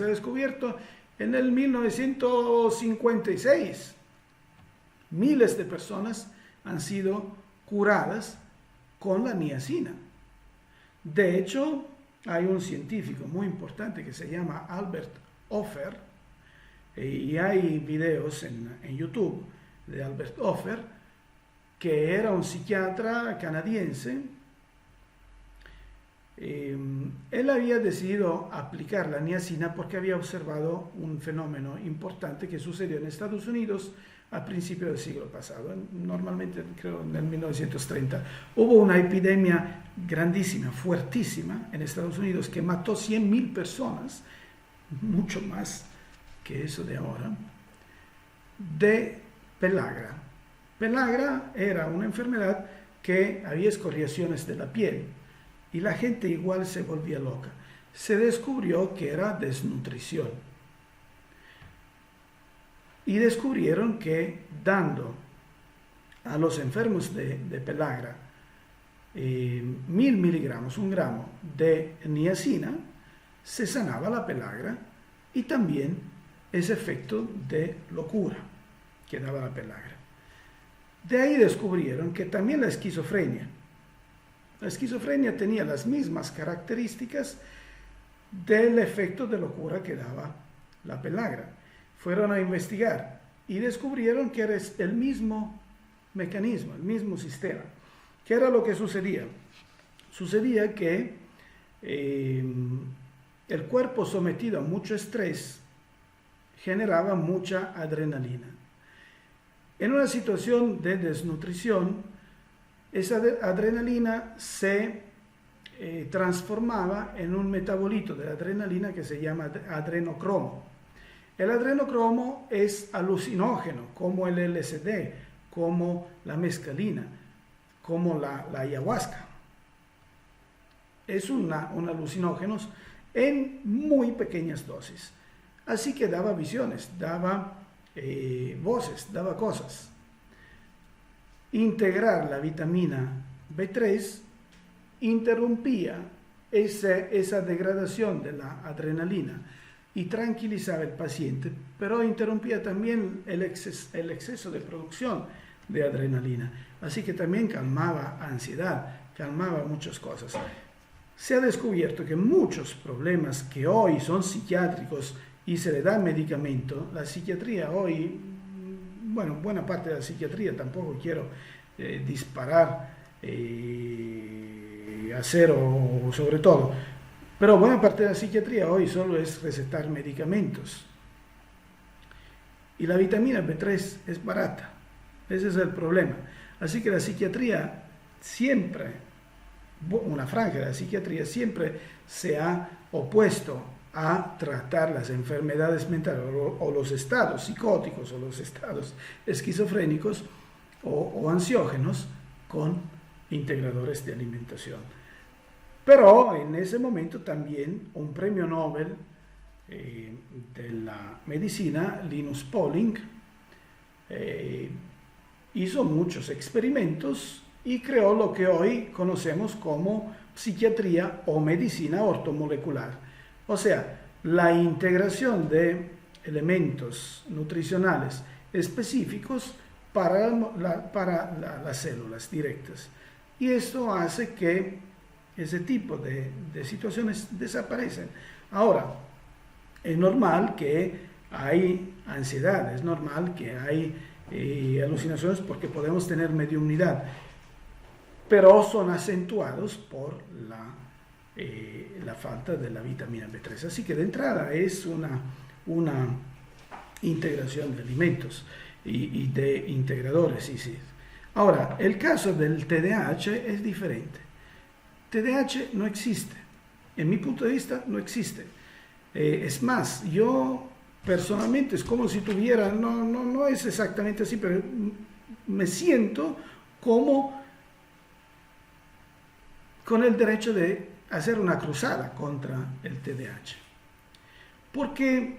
en el 1956. Miles de personas han sido curadas con la niacina. De hecho, hay un científico muy importante que se llama Albert Hoffer, y hay videos en YouTube de Albert Hoffer, que era un psiquiatra canadiense. Él Él había decidido aplicar la niacina porque había observado un fenómeno importante que sucedió en Estados Unidos a principios del siglo pasado, normalmente creo en el 1930. Hubo una epidemia grandísima, fuertísima en Estados Unidos que mató 100.000 personas, mucho más que eso de ahora, de pelagra. Pelagra era una enfermedad que había escoriaciones de la piel y la gente igual se volvía loca. Se descubrió que era desnutrición y descubrieron que dando a los enfermos de pelagra 1.000 miligramos, 1 gramo de niacina, se sanaba la pelagra y también ese efecto de locura que daba la pelagra. De ahí descubrieron que también la esquizofrenia tenía las mismas características del efecto de locura que daba la pelagra. Fueron a investigar y descubrieron que era el mismo mecanismo, el mismo sistema. ¿Qué era lo que sucedía? Sucedía que el cuerpo sometido a mucho estrés generaba mucha adrenalina. En una situación de desnutrición, esa adrenalina se transformaba en un metabolito de la adrenalina que se llama adrenocromo. El adrenocromo es alucinógeno, como el LSD, como la mescalina, como la ayahuasca. Es un alucinógeno en muy pequeñas dosis. Así que daba visiones, daba voces, daba cosas. Integrar la vitamina B3 interrumpía esa degradación de la adrenalina y tranquilizaba al paciente, pero interrumpía también el exceso de producción de adrenalina. Así que también calmaba ansiedad, calmaba muchas cosas. Se ha descubierto que muchos problemas que hoy son psiquiátricos y se le da medicamento, la psiquiatría hoy, bueno, buena parte de la psiquiatría, tampoco quiero disparar a cero sobre todo, pero buena parte de la psiquiatría hoy solo es recetar medicamentos. Y la vitamina B3 es barata, ese es el problema. Así que la psiquiatría siempre, una franja de la psiquiatría siempre se ha opuesto a tratar las enfermedades mentales o los estados psicóticos o los estados esquizofrénicos o ansiógenos con integradores de alimentación. Pero en ese momento también un premio Nobel de la medicina, Linus Pauling, hizo muchos experimentos y creó lo que hoy conocemos como psiquiatría o medicina ortomolecular. O sea, la integración de elementos nutricionales específicos para las células directas. Y esto hace que ese tipo de situaciones desaparecen. Ahora, es normal que hay ansiedad, es normal que hay alucinaciones porque podemos tener mediunidad, pero son acentuados por la falta de la vitamina B3. Así que de entrada es una integración de alimentos y de integradores. Sí. Ahora, el caso del TDAH es diferente. TDAH no existe. En mi punto de vista, no existe. Es más, yo personalmente es como si tuviera, no es exactamente así, pero me siento como con el derecho de hacer una cruzada contra el TDAH. Porque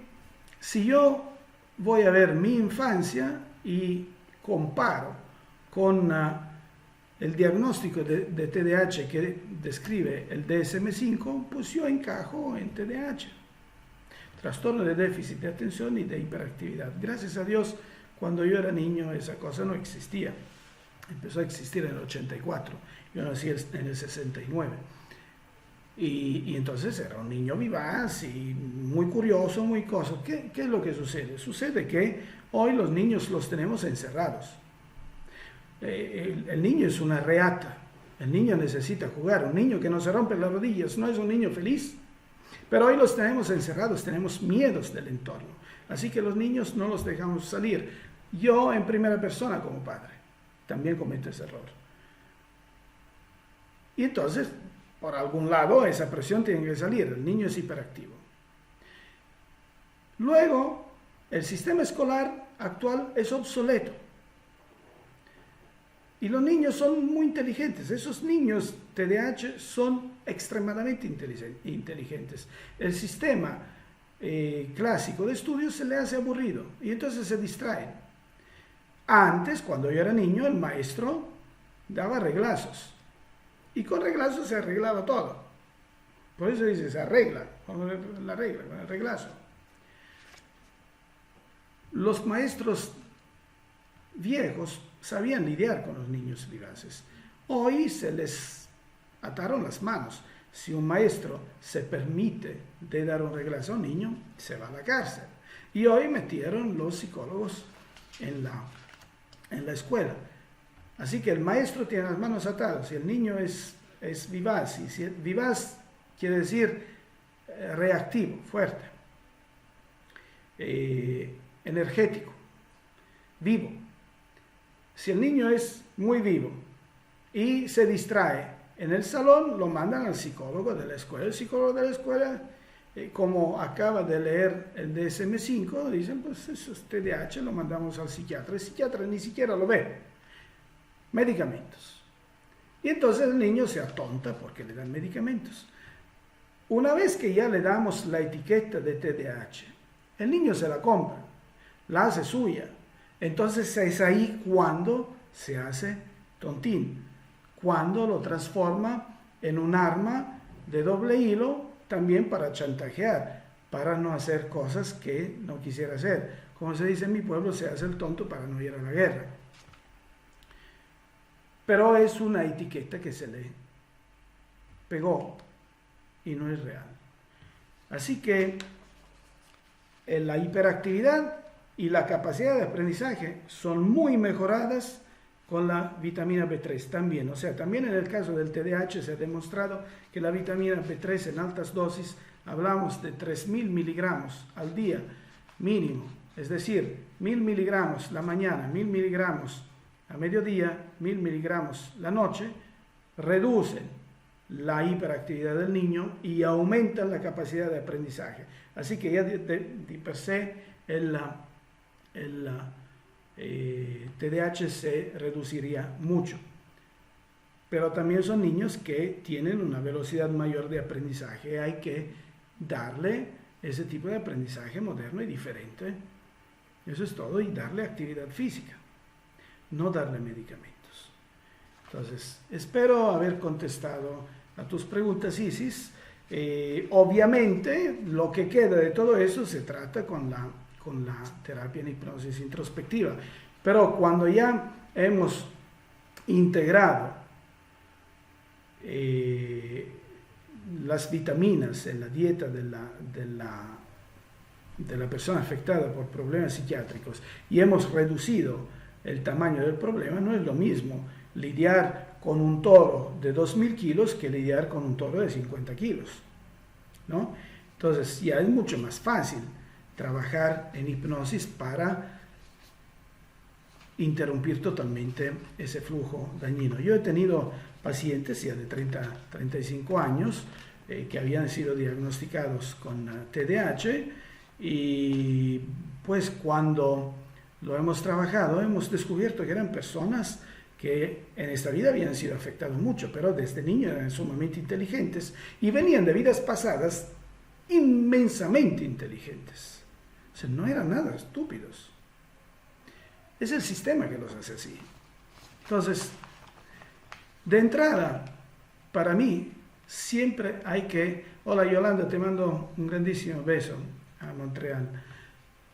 si yo voy a ver mi infancia y comparo con el diagnóstico de TDAH que describe el DSM-5, pues yo encajo en TDAH. Trastorno de déficit de atención y de hiperactividad. Gracias a Dios, cuando yo era niño esa cosa no existía. Empezó a existir en el 84. Yo nací en el 69. Y entonces era un niño vivaz y muy curioso, muy cosa. ¿Qué es lo que sucede? Sucede que hoy los niños los tenemos encerrados. El niño es una reata. El niño necesita jugar. Un niño que no se rompe las rodillas no es un niño feliz. Pero hoy los tenemos encerrados, tenemos miedos del entorno. Así que los niños no los dejamos salir. Yo en primera persona como padre también cometo ese error. Y entonces, por algún lado, esa presión tiene que salir. El niño es hiperactivo. Luego, el sistema escolar actual es obsoleto. Y los niños son muy inteligentes. Esos niños TDAH son extremadamente inteligentes. El sistema clásico de estudios se le hace aburrido y entonces se distraen. Antes, cuando yo era niño, el maestro daba reglazos. Y con reglazos se arreglaba todo. Por eso dice, se arregla, con la regla, con el reglazo. Los maestros viejos sabían lidiar con los niños vivaces. Hoy se les ataron las manos. Si un maestro se permite de dar un reglazo a un niño, se va a la cárcel. Y hoy metieron los psicólogos en la escuela. Así que el maestro tiene las manos atadas y el niño es vivaz. Y si vivaz quiere decir reactivo, fuerte, energético, vivo. Si el niño es muy vivo y se distrae en el salón, lo mandan al psicólogo de la escuela. El psicólogo de la escuela, como acaba de leer el DSM-5, dicen, pues eso es TDAH, lo mandamos al psiquiatra. El psiquiatra ni siquiera lo ve. Medicamentos. Y entonces el niño se atonta porque le dan medicamentos. Una vez que ya le damos la etiqueta de TDAH, el niño se la compra, la hace suya. Entonces es ahí cuando se hace tontín, cuando lo transforma en un arma de doble hilo también para chantajear, para no hacer cosas que no quisiera hacer. Como se dice en mi pueblo, se hace el tonto para no ir a la guerra. Pero es una etiqueta que se le pegó y no es real. Así que la hiperactividad y la capacidad de aprendizaje son muy mejoradas con la vitamina B3 también. O sea, también en el caso del TDAH se ha demostrado que la vitamina B3 en altas dosis, hablamos de 3.000 miligramos al día mínimo, es decir, 1.000 miligramos la mañana, 1.000 miligramos a mediodía, 1.000 miligramos la noche, reducen la hiperactividad del niño y aumentan la capacidad de aprendizaje. Así que ya de per se el TDAH se reduciría mucho. Pero también son niños que tienen una velocidad mayor de aprendizaje. Hay que darle ese tipo de aprendizaje moderno y diferente. Eso es todo. Y darle actividad física, no darle medicamentos. Entonces, espero haber contestado a tus preguntas, Isis. Obviamente, lo que queda de todo eso se trata con la terapia en hipnosis introspectiva. Pero cuando ya hemos integrado las vitaminas en la dieta de la persona afectada por problemas psiquiátricos y hemos reducido el tamaño del problema, no es lo mismo lidiar con un toro de 2.000 kilos que lidiar con un toro de 50 kilos, ¿no? Entonces ya es mucho más fácil trabajar en hipnosis para interrumpir totalmente ese flujo dañino. Yo he tenido pacientes ya de 35 años que habían sido diagnosticados con TDAH y pues cuando lo hemos trabajado hemos descubierto que eran personas que en esta vida habían sido afectados mucho, pero desde niños eran sumamente inteligentes y venían de vidas pasadas inmensamente inteligentes. O sea, no eran nada estúpidos. Es el sistema que los hace así. Entonces, de entrada, para mí, siempre hay que... Hola Yolanda, te mando un grandísimo beso a Montreal.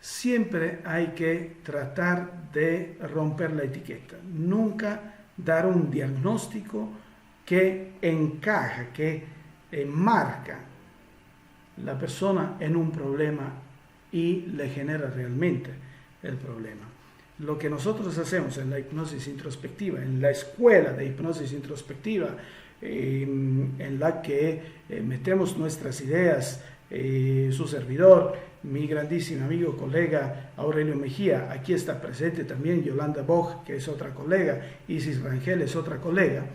Siempre hay que tratar de romper la etiqueta. Nunca dar un diagnóstico que encaja, que enmarca la persona en un problema y le genera realmente el problema. Lo que nosotros hacemos en la hipnosis introspectiva, en la escuela de hipnosis introspectiva, en la que metemos nuestras ideas, su servidor, mi grandísimo amigo, colega Aurelio Mejía, aquí está presente también Yolanda Boj, que es otra colega, Isis Rangel es otra colega.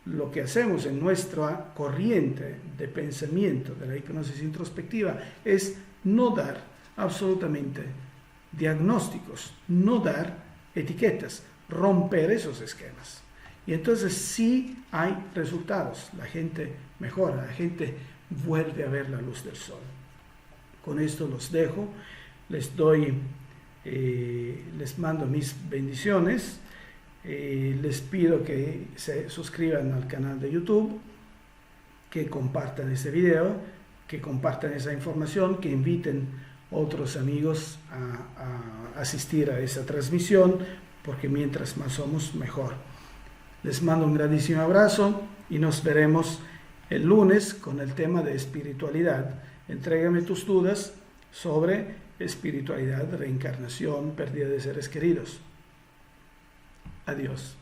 Lo que hacemos en nuestra corriente de pensamiento de la hipnosis introspectiva es no dar absolutamente diagnósticos, no dar etiquetas, romper esos esquemas. Y entonces sí hay resultados, la gente mejora, la gente vuelve a ver la luz del sol. Con esto los dejo, les mando mis bendiciones, les pido que se suscriban al canal de YouTube, que compartan este video, que compartan esa información, que inviten otros amigos a asistir a esa transmisión, porque mientras más somos, mejor. Les mando un grandísimo abrazo y nos veremos el lunes con el tema de espiritualidad. Entrégame tus dudas sobre espiritualidad, reencarnación, pérdida de seres queridos. Adiós.